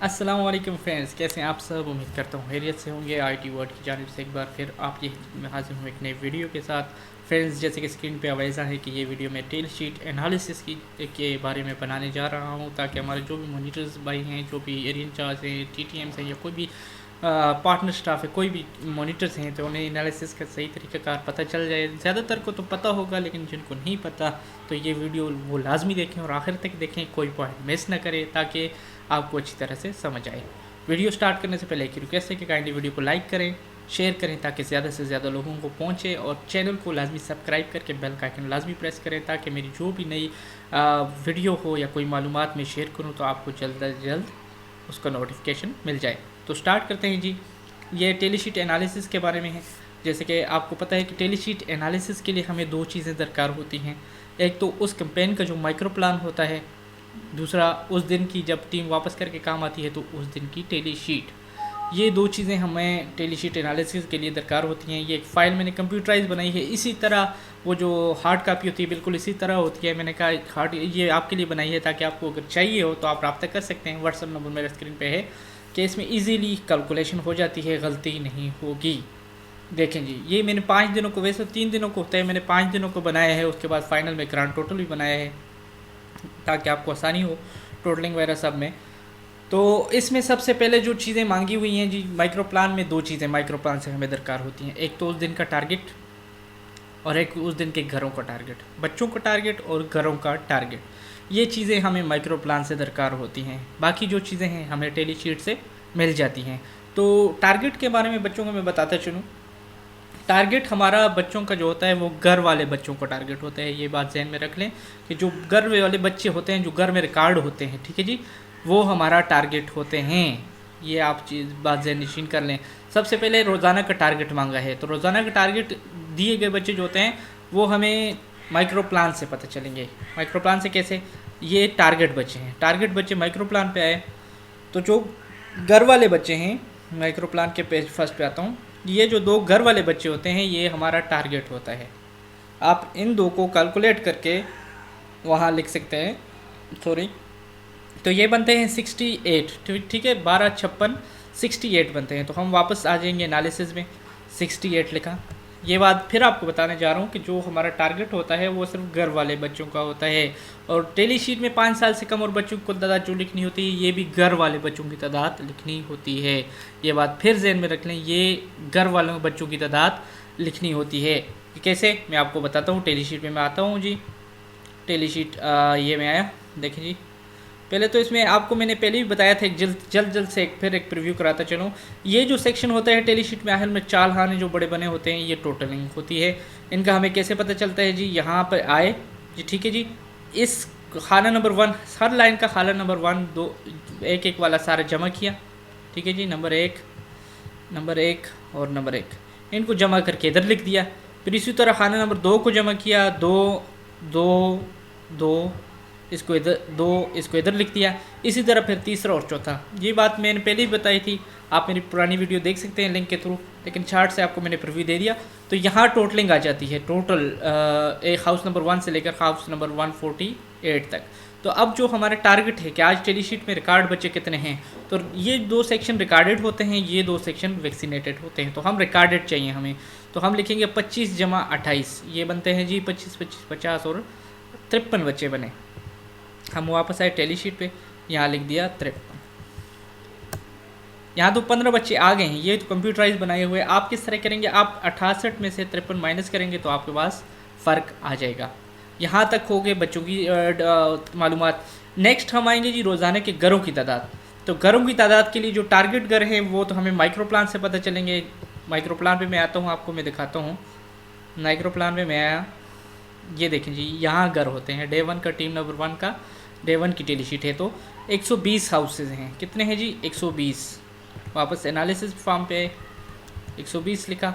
अस्सलाम वालेकुम फ्रेंड्स, कैसे हैं आप सब। उम्मीद करता हूँ खैरियत से होंगे। आईटी वर्ल्ड की जानिब से एक बार फिर आप ये हाजिर हूँ एक नई वीडियो के साथ। फ्रेंड्स, जैसे कि स्क्रीन पे आवाज़ा है कि ये वीडियो मैं टेल शीट एनालिसिस के बारे में बनाने जा रहा हूँ, ताकि हमारे जो भी मोनीटर्स भाई हैं, जो भी एरियन चार्ज हैं, TTMs हैं, या कोई भी पार्टनर स्टाफ है, कोई भी मॉनिटर्स हैं, तो उन्हें एनालिसिस का सही तरीक़ाकार पता चल जाए। ज़्यादातर को तो पता होगा, लेकिन जिनको नहीं पता तो ये वीडियो वो लाजमी देखें और आखिर तक देखें, कोई पॉइंट मिस ना करें, ताकि आपको अच्छी तरह से समझ आए। वीडियो स्टार्ट करने से पहले एक रिक्वेस्ट है कि काइंडली वीडियो को लाइक करें, शेयर करें, ताकि ज़्यादा से ज़्यादा लोगों को पहुँचे, और चैनल को लाजमी सब्सक्राइब करके बेल का आइकन लाजमी प्रेस करें, ताकि मेरी जो भी नई वीडियो हो या कोई मालूमात मैं शेयर करूँ तो आपको जल्द अज जल्द उसका नोटिफिकेशन मिल जाए। तो स्टार्ट करते हैं जी। ये टेलीशीट एनालिसिस के बारे में है। जैसे कि आपको पता है कि टेलीशीट एनालिसिस के लिए हमें दो चीज़ें दरकार होती हैं। एक तो उस कैंपेन का जो माइक्रो प्लान होता है, दूसरा उस दिन की जब टीम वापस करके काम आती है तो उस दिन की टेलीशीट। ये दो चीज़ें हमें टेलीशीट एनालिसिस के लिए दरकार होती हैं। ये एक फ़ाइल मैंने कंप्यूटराइज बनाई है, इसी तरह वो जो हार्ड कापी होती है बिल्कुल इसी तरह होती है। मैंने कहा हार्ड ये आपके लिए बनाई है, ताकि आपको अगर चाहिए हो तो आप रब्ता कर सकते हैं। व्हाट्सअप नंबर मेरे स्क्रीन पे है कि इसमें ईजीली कैलकुलेशन हो जाती है, गलती नहीं होगी। देखें जी, ये मैंने 5 दिनों को, वैसे 3 दिनों को होता है, मैंने 5 दिनों को बनाया है। उसके बाद फाइनल में ग्रांड टोटल भी बनाया है, ताकि आपको आसानी हो टोटलिंग वगैरह सब में। तो इसमें सबसे पहले जो चीज़ें मांगी हुई हैं जी, माइक्रो प्लान में दो चीज़ें माइक्रो प्लान से हमें दरकार होती हैं। एक तो उस दिन का टारगेट, और एक उस दिन के घरों का टारगेट, बच्चों का टारगेट और घरों का टारगेट। ये चीज़ें हमें माइक्रो प्लान से दरकार होती हैं। बाकी जो चीज़ें हैं हमें टेली शीट से मिल जाती हैं। तो टारगेट के बारे में बच्चों को मैं बताता चलूँ। टारगेट हमारा बच्चों का जो होता है वो घर वाले बच्चों का टारगेट होता है। ये बात जहन में रख लें कि जो घर वाले बच्चे होते हैं, जो घर में रिकॉर्ड होते हैं, ठीक है जी, वो हमारा टारगेट होते हैं। ये आप चीज़ बात जहन नशीन कर लें। सबसे पहले रोज़ाना का टारगेट मांगा है, तो रोज़ाना का टारगेट दिए गए बच्चे जो होते हैं वो हमें माइक्रो प्लान से पता चलेंगे। माइक्रो प्लान से कैसे? ये टारगेट बच्चे हैं, टारगेट बच्चे माइक्रो प्लान पे आए। तो जो घर वाले बच्चे हैं, माइक्रो प्लान के पेज फर्स्ट पे आता हूँ, ये जो दो घर वाले बच्चे होते हैं ये हमारा टारगेट होता है। आप इन दो को कैलकुलेट करके वहाँ लिख सकते हैं, सॉरी, तो ये बनते हैं 68, ठीक है, 12 56 68 बनते हैं। तो हम वापस आ जाएंगे एनालिसिस में, 68 लिखा। ये बात फिर आपको बताने जा रहा हूँ कि जो हमारा टारगेट होता है वो सिर्फ घर वाले बच्चों का होता है, और टेली शीट में 5 साल से कम और बच्चों को तादाद जो लिखनी होती है, ये भी घर वाले बच्चों की तादाद लिखनी होती है। ये बात फिर जहन में रख लें, ये घर वालों बच्चों की तादाद लिखनी होती है। कैसे, मैं आपको बताता हूँ। टेली शीट में मैं आता हूँ जी। टेली शीट ये मैं आया, देखिए जी। पहले तो इसमें आपको मैंने पहले भी बताया था, एक जल्द से फिर एक प्रीव्यू कराता चलूँ। ये जो सेक्शन होता है टेली शीट में, आखिर में चाल खाने जो बड़े बने होते हैं, ये टोटलिंग होती है। इनका हमें कैसे पता चलता है जी? यहाँ पर आए जी, ठीक है जी, इस खाना नंबर 1, हर लाइन का खाना नंबर 1 2 एक एक वाला सारा जमा किया, ठीक है जी, नंबर 1 और नंबर 1 इनको जमा करके इधर लिख दिया। फिर इसी तरह खाना नंबर 2 को जमा किया, 2 2 2 इसको इधर 2 इसको इधर लिख दिया। इसी तरह फिर तीसरा और चौथा। ये बात मैंने पहले ही बताई थी, आप मेरी पुरानी वीडियो देख सकते हैं लिंक के थ्रू, लेकिन चार्ट से आपको मैंने प्रीव्यू दे दिया। तो यहाँ टोटलिंग आ जाती है, टोटल एक हाउस नंबर 1 से लेकर हाउस नंबर 148 तक। तो अब जो हमारा टारगेट है कि आज टेली शीट में रिकॉर्ड बच्चे कितने हैं, तो ये 2 सेक्शन रिकॉर्डेड होते हैं, ये 2 सेक्शन वैक्सीनेटेड होते हैं। तो हम रिकॉर्डेड चाहिए हमें, तो हम लिखेंगे 25 जमा 28, ये बनते हैं जी 25 25 50 और 53 बच्चे बने। हम वापस आए टेली शीट पे, यहाँ लिख दिया 53। यहाँ तो 15 बच्चे आ गए हैं, ये तो कंप्यूटराइज बनाए हुए। आप किस तरह करेंगे? आप 68 में से 53 माइनस करेंगे तो आपके पास फ़र्क आ जाएगा। यहाँ तक हो गए बच्चों की मालूमात। नेक्स्ट हम आएंगे जी रोज़ाना के घरों की तादाद। तो घरों की तादाद के लिए जो टारगेट घर हैं वो तो हमें माइक्रो प्लान से पता चलेंगे। माइक्रो प्लान पे मैं आता हूँ, आपको मैं दिखाता हूँ। माइक्रो प्लान पे मैं आया, ये देखें जी, यहाँ घर होते हैं। डे 1 का, टीम नंबर 1 का डे 1 की टेली शीट है। तो 120 हाउसेज हैं। कितने हैं जी? 120। वापस एनालिसिस फॉर्म पे 120 लिखा।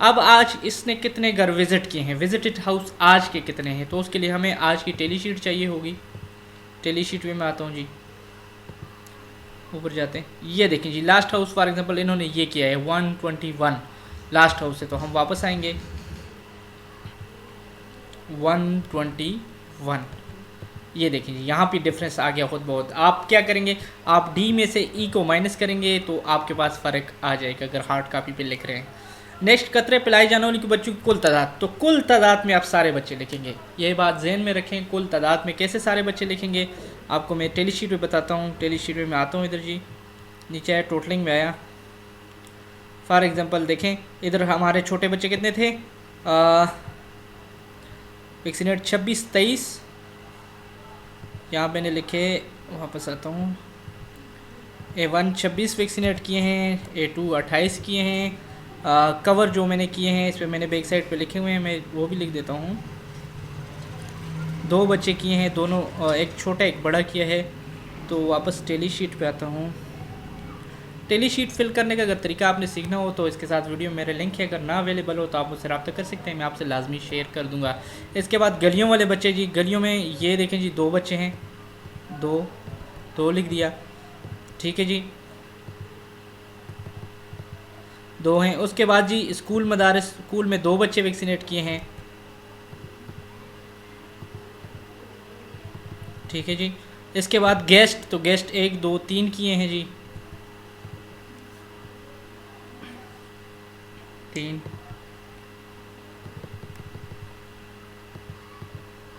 अब आज इसने कितने घर विज़िट किए हैं, विजिटेड हाउस आज के कितने हैं, तो उसके लिए हमें आज की टेली शीट चाहिए होगी। टेली शीट में मैं आता हूँ जी, ऊपर जाते हैं। ये देखें जी, लास्ट हाउस फॉर एग्जांपल इन्होंने ये किया है 121 लास्ट हाउस है। तो हम वापस आएंगे 121, ये देखिए यहाँ पे डिफरेंस आ गया खुद बहुत। आप क्या करेंगे, आप डी में से ई को माइनस करेंगे तो आपके पास फ़र्क आ जाएगा अगर हार्ड कापी पे लिख रहे हैं। नेक्स्ट, कतरे पिलाए जाने वाले बच्चों की कुल तादाद, तो कुल तादाद में आप सारे बच्चे लिखेंगे, ये बात जहन में रखें। कुल तादाद में कैसे सारे बच्चे लिखेंगे आपको मैं टेली शीट में बताता हूँ। टेली शीट में मैं आता हूँ, इधर जी नीचे आया, टोटलिंग में आया। फॉर एग्ज़ाम्पल देखें, इधर हमारे छोटे बच्चे कितने थे, वैक्सीनेट 26 23, यहाँ मैंने लिखे, वापस आता हूँ, A1 26 वैक्सीनेट किए हैं, A2 28 किए हैं। कवर जो मैंने किए हैं इस पर मैंने बैक साइड पे लिखे हुए हैं, मैं वो भी लिख देता हूँ। 2 बच्चे किए हैं, दोनों एक छोटा एक बड़ा किया है। तो वापस टेली शीट पे आता हूँ। टेली शीट फिल करने का अगर तरीका आपने सीखना हो तो इसके साथ वीडियो मेरे लिंक है, अगर ना अवेलेबल हो तो आप मुझसे रब्ता कर सकते हैं, मैं आपसे लाजमी शेयर कर दूँगा। इसके बाद गलियों वाले बच्चे जी, गलियों में ये देखें जी 2 बच्चे हैं, 2 लिख दिया, ठीक है जी, 2 हैं। उसके बाद जी स्कूल मदारस, स्कूल में 2 बच्चे वैक्सीनेट किए हैं, ठीक है जी। इसके बाद गेस्ट, तो गेस्ट 1 2 3 किए हैं जी, 3।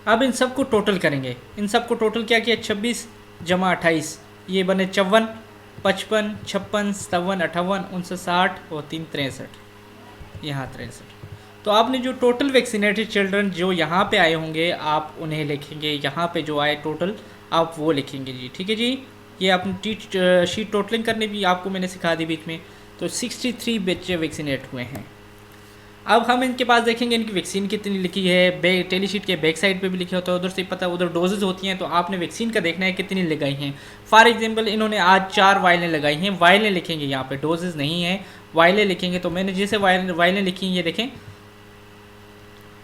अब इन सबको टोटल करेंगे, इन सबको टोटल क्या किया, 26 जमा 28, ये बने 54, 55, 56, 57, 58, 59, 60 और 3 63, यहाँ 63। तो आपने जो टोटल वैक्सीनेटेड चिल्ड्रन जो यहाँ पे आए होंगे आप उन्हें लिखेंगे, यहाँ पे जो आए टोटल आप वो लिखेंगे जी, ठीक है जी। ये आपने शीट टोटलिंग करने भी आपको मैंने सिखा दी बीच में। तो 63 बच्चे वैक्सीनेट हुए हैं। अब हम इनके पास देखेंगे इनकी वैक्सीन कितनी लिखी है, टेली शीट के बैक साइड पे भी लिखा होता है, उधर से पता उधर डोजेज होती हैं, तो आपने वैक्सीन का देखना है कितनी लगाई हैं। फॉर एग्जांपल इन्होंने आज 4 वायलें लगाई हैं, वायलें लिखेंगे यहाँ पे, डोजेज नहीं है, वायलें लिखेंगे। तो मैंने जैसे वायलें लिखी ये देखें,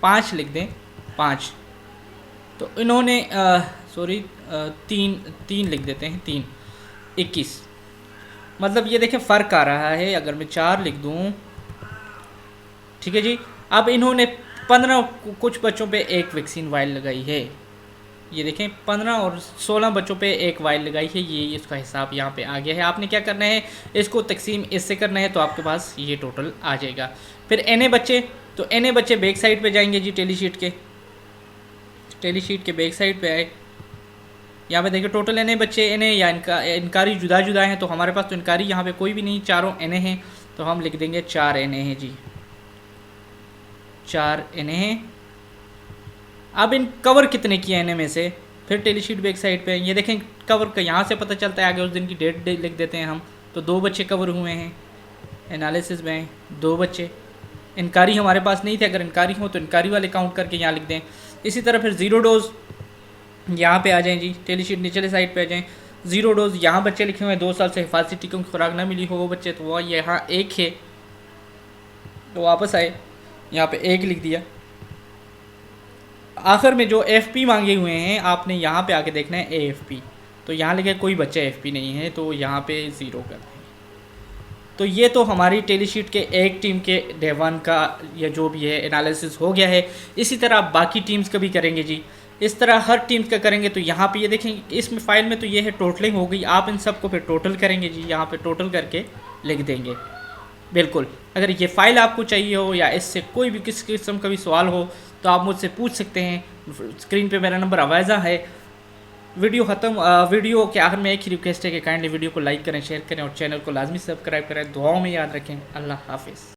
5 लिख दें, 5। तो इन्होंने सॉरी 3 लिख देते हैं, 3 21, मतलब ये देखें फ़र्क आ रहा है। अगर मैं 4 लिख दूँ, ठीक है जी। अब इन्होंने 15 कुछ बच्चों पे 1 वैक्सीन वायल लगाई है, ये देखें 15 और 16 बच्चों पे 1 वायल लगाई है, ये इसका हिसाब यहाँ पे आ गया है। आपने क्या करना है, इसको तकसीम इससे करना है, तो आपके पास ये टोटल आ जाएगा। फिर NA बच्चे, तो NA बच्चे बैक साइड पे जाएंगे जी, टेली शीट के बैक साइड पे आए, यहाँ पे देखिए टोटल NA बच्चे, NA या इनकारी जुदा जुदा हैं, तो हमारे पास तो इनकारी यहाँ पे कोई भी नहीं, चारों NA हैं, तो हम लिख देंगे 4 NA हैं जी, 4 NA हैं। अब इन कवर कितने किए NA में से, फिर टेली शीट बैक साइड पे ये देखें कवर का यहाँ से पता चलता है, आगे उस दिन की डेट लिख देते हैं हम। तो 2 बच्चे कवर हुए हैं, एनालिसिस में 2 बच्चे, इनकारी हमारे पास नहीं थे, अगर इनकारी हो तो इनकारी वाले काउंट करके यहाँ लिख दें। इसी तरह फिर 0 डोज यहाँ पे आ जाएं जी, टेली शीट निचले साइड पे आ जाएं। 0 डोज यहाँ बच्चे लिखे हुए हैं, 2 साल से हिफाजती टीकों की खुराक ना मिली हो वो बच्चे, तो वो यहाँ 1 है, तो वापस आए यहाँ पे 1 लिख दिया। आखिर में जो FP मांगे हुए हैं आपने यहाँ पे आके देखना है AFP, तो यहाँ लिखे कोई बच्चा FP नहीं है, तो यहाँ पे 0 कर दें। तो ये तो हमारी टेली शीट के एक टीम के डे 1 का या जो भी है एनालिसिस हो गया है। इसी तरह आप बाकी टीम्स का भी करेंगे जी, इस तरह हर टीम्स का करेंगे। तो यहाँ पे ये देखें इसमें फ़ाइल में तो ये है टोटलिंग हो गई, आप इन सब को फिर टोटल करेंगे जी, यहाँ पे टोटल करके लिख देंगे। बिल्कुल, अगर ये फ़ाइल आपको चाहिए हो या इससे कोई भी किस किस्म का भी सवाल हो तो आप मुझसे पूछ सकते हैं। स्क्रीन पे मेरा नंबर आवाज़ा है। वीडियो वीडियो के आखिर में एक ही रिक्वेस्ट है कि काइंडली वीडियो को लाइक करें, शेयर करें और चैनल को लाजमी सब्सक्राइब करें। दुआओं में याद रखें। अल्लाह हाफिज़।